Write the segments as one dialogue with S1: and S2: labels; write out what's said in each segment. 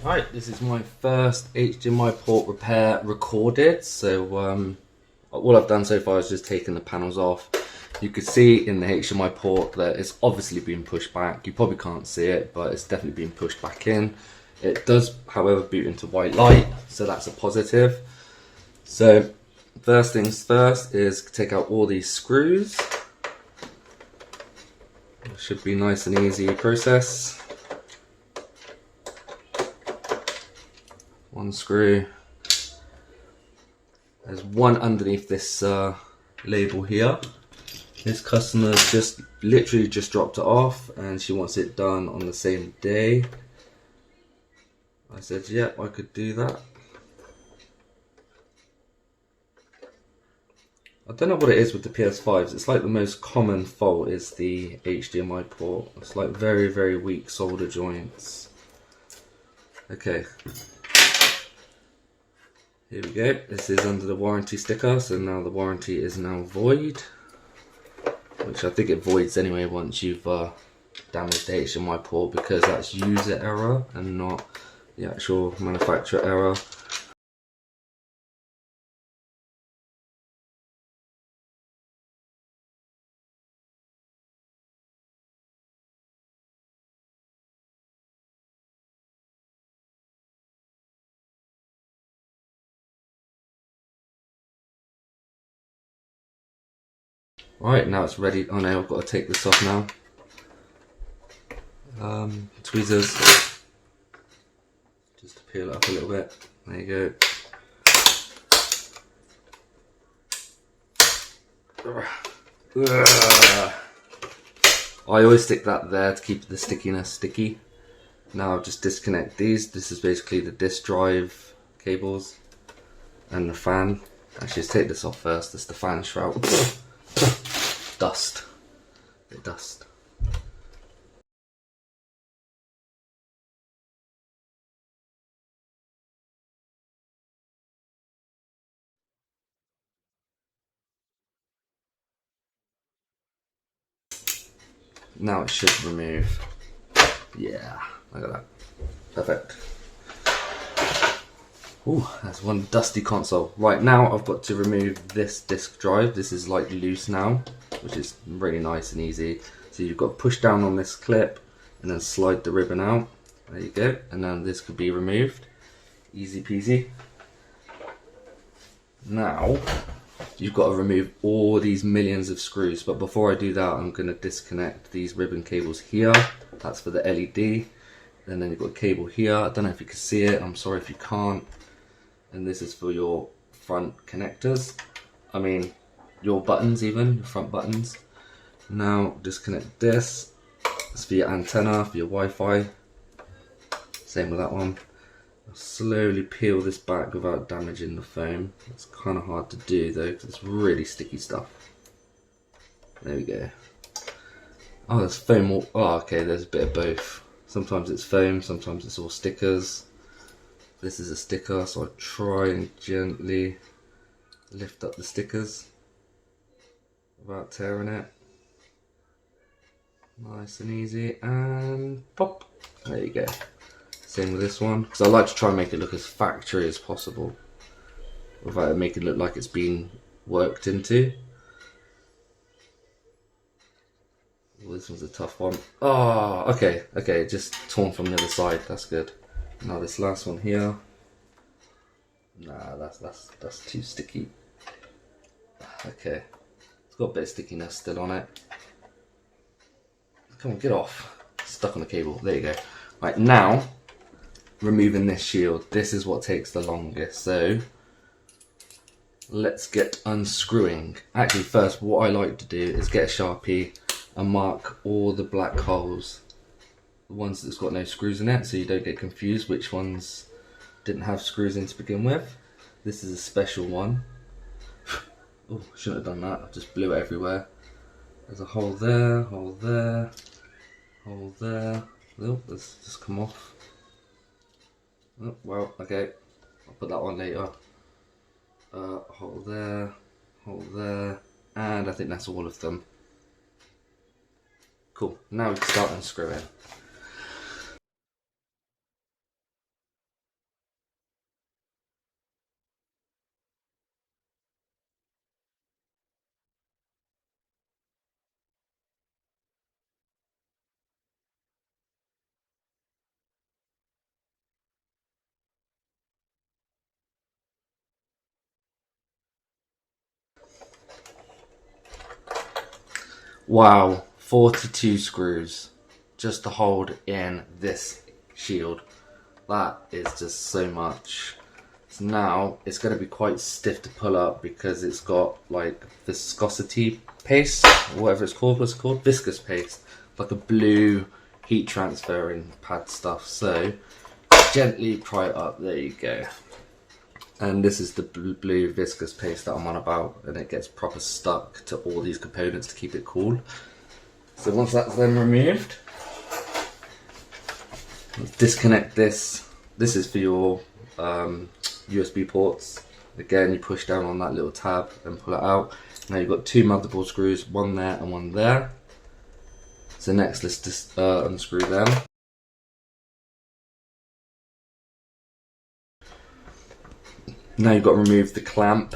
S1: Right, this is my first HDMI port repair recorded. So all I've done so far is just taken the panels off. You could see in the HDMI port that it's obviously been pushed back. You probably can't see it, but it's definitely been pushed back in. It does, however, boot into white light, so that's a positive. So first things first is take out all these screws. It should be nice and easy process. One screw. There's one underneath this label here. This customer just literally just dropped it off and she wants it done on the same day. I said, yep, I could do that. I don't know what it is with the PS5s. It's like the most common fault is the HDMI port. It's like very, very weak solder joints. Okay. Here we go. This is under the warranty sticker, so now the warranty is now void. Which I think it voids anyway once you've damaged the HDMI port, because that's user error and not the actual manufacturer error. Right, now it's ready. Oh no, I've got to take this off now. Tweezers. Just to peel it up a little bit. There you go. I always stick that there to keep the stickiness sticky. Now I'll just disconnect these. This is basically the disk drive cables and the fan. Actually, let's take this off first. This is the fan shroud. Dust. Bit of dust. Now it should remove. Yeah, look at that. Perfect. Ooh, that's one dusty console. Right, now I've got to remove this disk drive. This is like loose now, which is really nice and easy. So you've got to push down on this clip and then slide the ribbon out. There you go. And then this could be removed. Easy peasy. Now, you've got to remove all these millions of screws. But before I do that, I'm going to disconnect these ribbon cables here. That's for the LED. And then you've got a cable here. I don't know if you can see it. I'm sorry if you can't. And this is for your front connectors. I mean, your buttons even, your front buttons. Now disconnect this. It's for your antenna, for your Wi-Fi. Same with that one. I'll slowly peel this back without damaging the foam. It's kind of hard to do though, because it's really sticky stuff. There we go. Oh, there's foam all, oh okay, there's a bit of both. Sometimes it's foam, sometimes it's all stickers. This is a sticker, so I try and gently lift up the stickers without tearing it. Nice and easy, and pop. There you go. Same with this one, because I like to try and make it look as factory as possible without making it look like it's been worked into. Well, this one's a tough one. Oh, okay, just torn from the other side. That's good. Now this last one here. Nah, that's too sticky. Okay, it's got a bit of stickiness still on it. Come on, get off. It's stuck on the cable. There you go. Right, now removing this shield. This is what takes the longest. So let's get unscrewing. Actually, first, what I like to do is get a Sharpie and mark all the black holes. The ones that's got no screws in it, so you don't get confused which ones didn't have screws in to begin with. This is a special one. Oh, shouldn't have done that. I just blew it everywhere. There's a hole there, hole there, hole there. Oh, let's just come off. Oh, well, okay. I'll put that one later. Hole there, and I think that's all of them. Cool. Now we can start unscrewing. Wow, 42 screws just to hold in this shield. That is just so much. So now it's going to be quite stiff to pull up because it's got like viscosity paste, or whatever it's called. What's it called? Viscous paste, like a blue heat transferring pad stuff. So gently pry it up. There you go. And this is the blue viscous paste that I'm on about, and it gets proper stuck to all these components to keep it cool. So once that's then removed, let's disconnect this. This is for your USB ports. Again, you push down on that little tab and pull it out. Now you've got two motherboard screws, one there and one there. So next, let's just unscrew them. Now you've got to remove the clamp.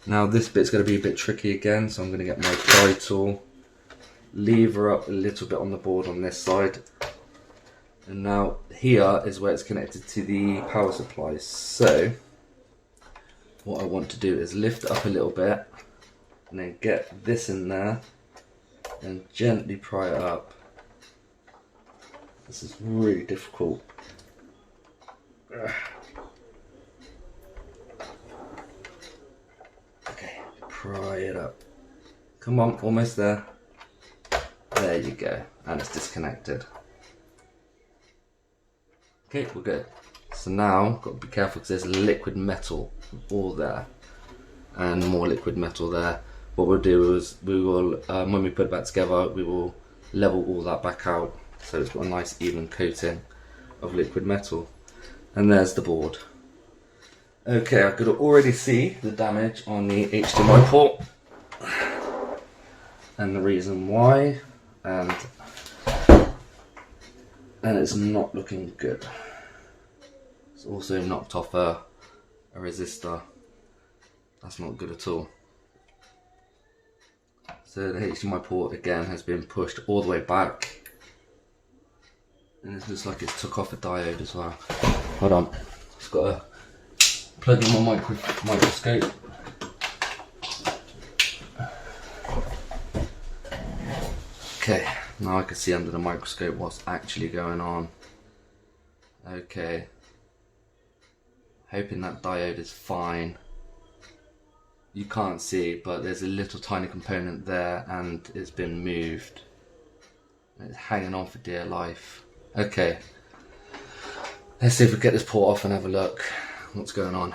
S1: Now this bit's going to be a bit tricky again, so I'm going to get my pry tool, lever up a little bit on the board on this side. And now here is where it's connected to the power supply. So what I want to do is lift it up a little bit and then get this in there and gently pry it up. This is really difficult. Okay, pry it up. Come on, almost there. There you go, and it's disconnected. Okay, we're good. So now, got to be careful because there's liquid metal all there and more liquid metal there. What we'll do is we will, when we put it back together, we will level all that back out so it's got a nice even coating of liquid metal. And there's the board. Okay, I could already see the damage on the HDMI port and the reason why, and it's not looking good. It's also knocked off a resistor. That's not good at all. So the HDMI port again has been pushed all the way back, and it looks like it took off a diode as well. Hold on, just got to plug in my microscope. Okay, now I can see under the microscope what's actually going on. Okay, hoping that diode is fine. You can't see, but there's a little tiny component there and it's been moved. It's hanging on for dear life. Okay, let's see if we get this port off and have a look what's going on.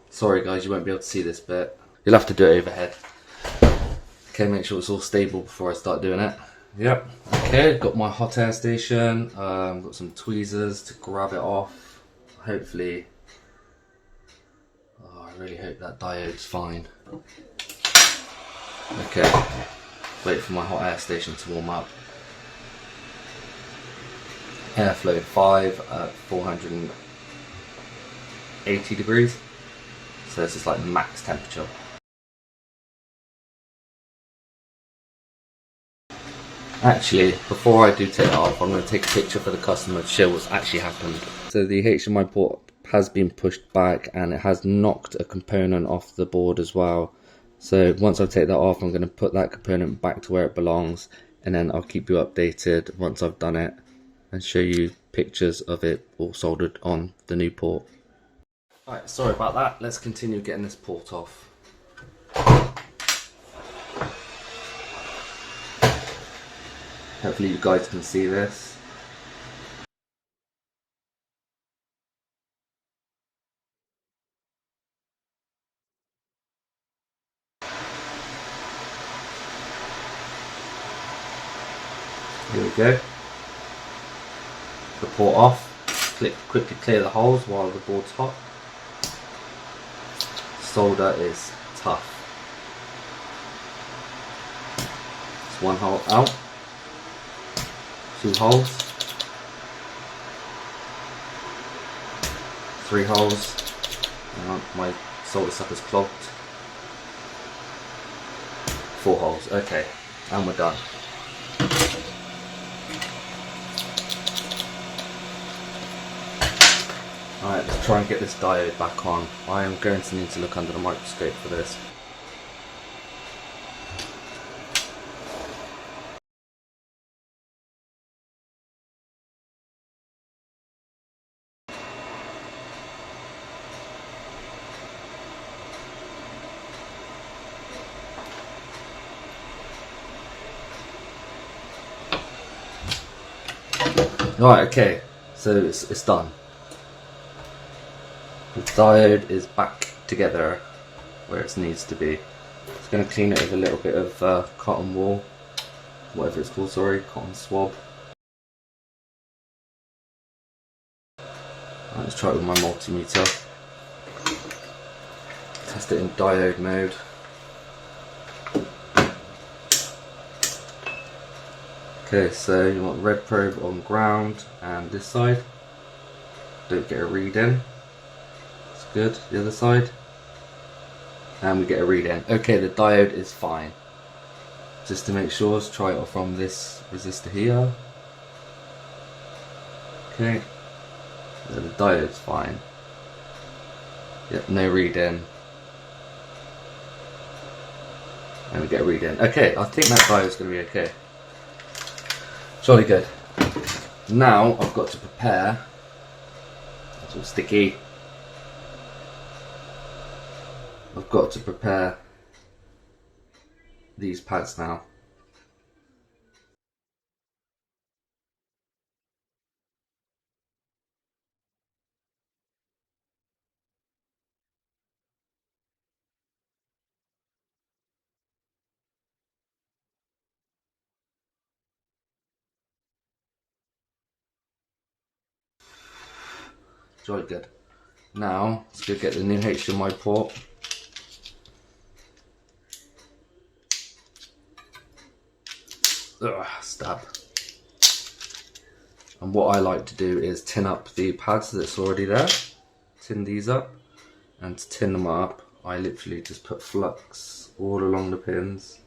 S1: Sorry guys, you won't be able to see this bit. You'll have to do it overhead. Okay, make sure it's all stable before I start doing it. Yep, okay, got my hot air station, got some tweezers to grab it off. Hopefully, I really hope that diode's fine. Okay, wait for my hot air station to warm up. Airflow 5 at 480 degrees, so this is like max temperature. Actually, before I do take it off, I'm going to take a picture for the customer to show what's actually happened. So the HDMI port has been pushed back and it has knocked a component off the board as well. So once I take that off, I'm going to put that component back to where it belongs, and then I'll keep you updated once I've done it and show you pictures of it all soldered on the new port. Alright, sorry about that. Let's continue getting this port off. Hopefully you guys can see this. Here we go. The port off. Quickly clear the holes while the board's hot. Solder is tough. It's one hole out. 2 holes, 3 holes, my solder sucker's clogged, 4 holes, okay, and we're done. Alright, let's try and get this diode back on. I am going to need to look under the microscope for this. Right, okay, so it's done. The diode is back together where it needs to be. It's going to clean it with a little bit of cotton wool, whatever it's called, sorry, cotton swab. Right, let's try it with my multimeter. Test it in diode mode. Okay, so you want red probe on ground and this side. Don't get a read in. It's good. The other side. And we get a read in. Okay, the diode is fine. Just to make sure, let's try it from this resistor here. Okay. So the diode's fine. Yep, no read in. And we get a read in. Okay, I think that diode's going to be okay. Jolly good. Now I've got to prepare. It's all sticky. I've got to prepare these pads now. Jolly good. Now let's go get the new HDMI port. Ugh, stab. And what I like to do is tin up the pads that's already there. Tin these up. And to tin them up, I literally just put flux all along the pins.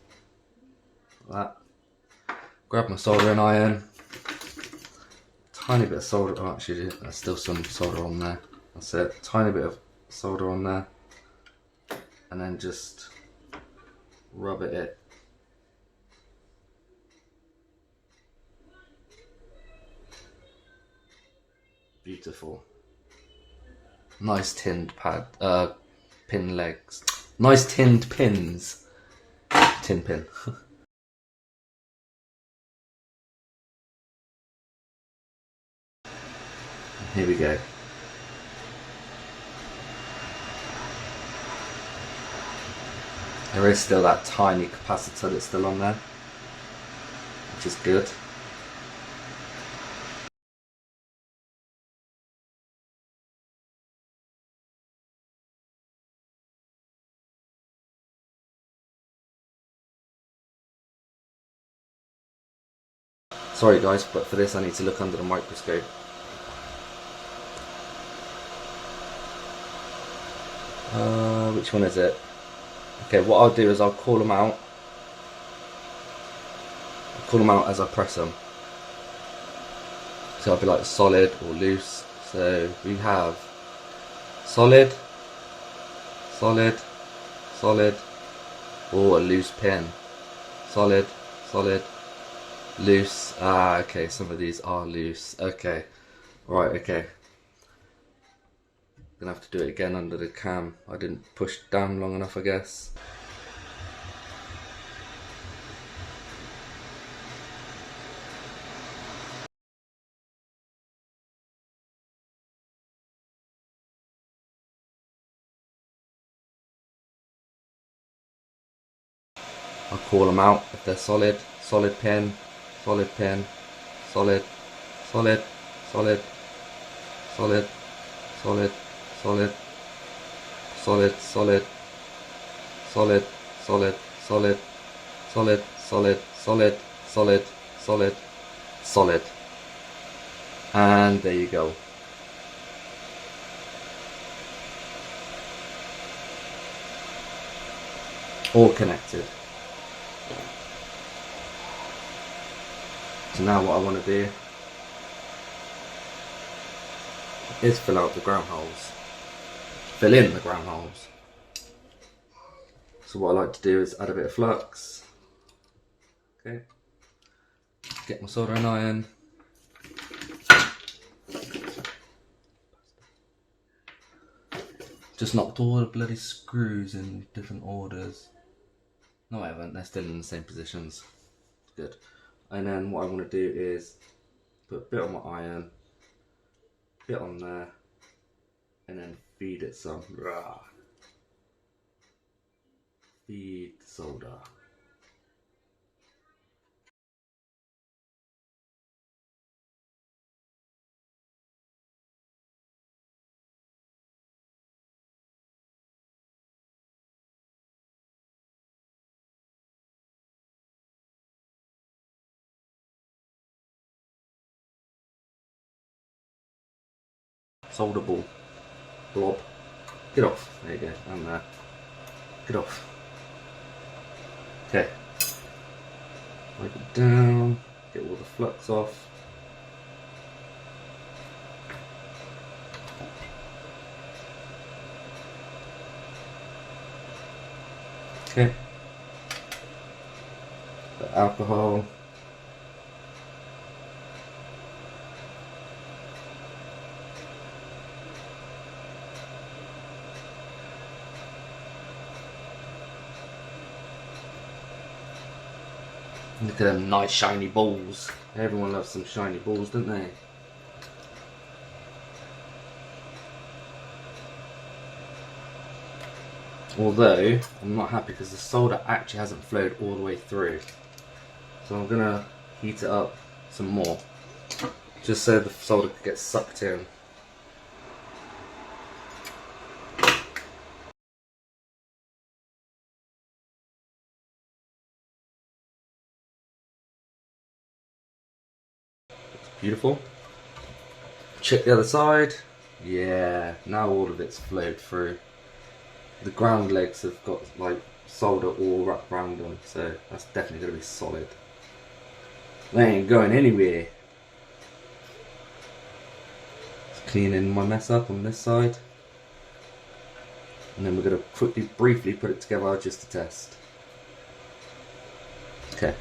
S1: Like that. Grab my soldering iron. Tiny bit of solder. Oh, actually, there's still some solder on there. That's it. Tiny bit of solder on there. And then just rub it in. Beautiful. Nice tinned pad, pin legs. Nice tinned pins. Tin pin. Here we go. There is still that tiny capacitor that's still on there, which is good. Sorry guys, but for this I need to look under the microscope. Which one is it? Okay, what I'll do is I'll call them out. I'll call them out as I press them. So I'll be like solid or loose. So we have solid, solid, solid, or a loose pin. Solid, solid, loose. Ah, okay, some of these are loose. Okay, right, okay. Gonna have to do it again under the cam. I didn't push down long enough, I guess. I'll call them out if they're solid. Solid pin, solid pin, solid, solid, solid, solid, solid, solid, solid, solid, solid, solid, solid, solid, solid, solid, solid, solid, solid. And there you go. All connected. So now what I want to do is fill out the ground holes. Fill in the ground holes. So what I like to do is add a bit of flux. Okay. Get my soldering iron. Just knocked all the bloody screws in different orders. No, I haven't. They're still in the same positions. Good. And then what I want to do is put a bit on my iron, a bit on there, and then feed it some. Rah. Feed the solder. Solder ball. Blob. Get off. There you go. And there. Get off. Okay. Wipe it down. Get all the flux off. Okay. The alcohol. Look at them nice shiny balls. Everyone loves some shiny balls, don't they? Although, I'm not happy because the solder actually hasn't flowed all the way through. So I'm gonna heat it up some more. Just so the solder could get sucked in. Beautiful. Check the other side. Yeah, now all of it's flowed through. The ground legs have got like solder all wrapped around them, so that's definitely going to be solid. They ain't going anywhere. Just cleaning my mess up on this side. And then we're going to quickly, briefly put it together just to test. Okay.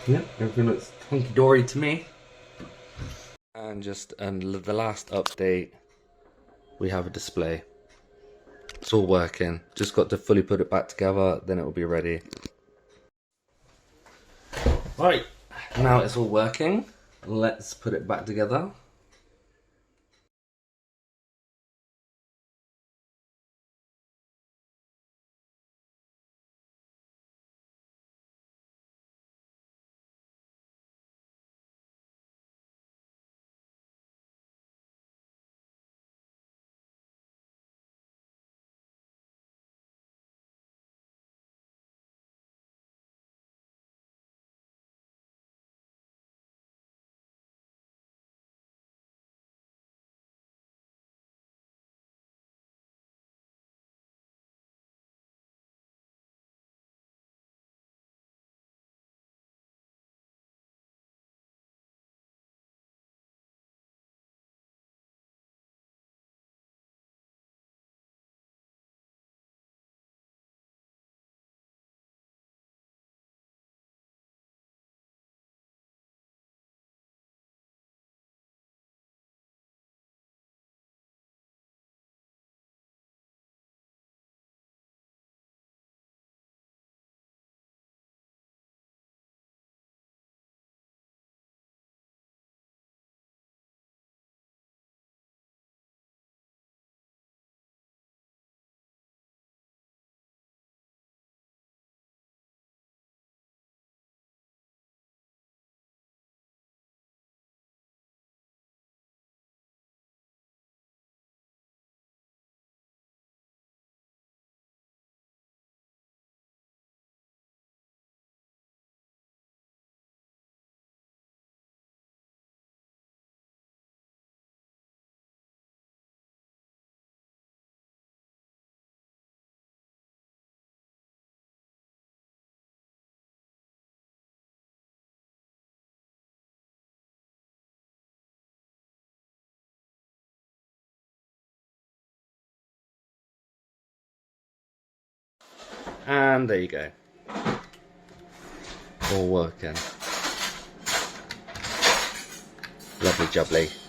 S1: Yep, everything looks hunky-dory to me. And just the last update, we have a display. It's all working. Just got to fully put it back together, then it will be ready. Right, now it's all working. Let's put it back together. And there you go. All working. Lovely jubbly.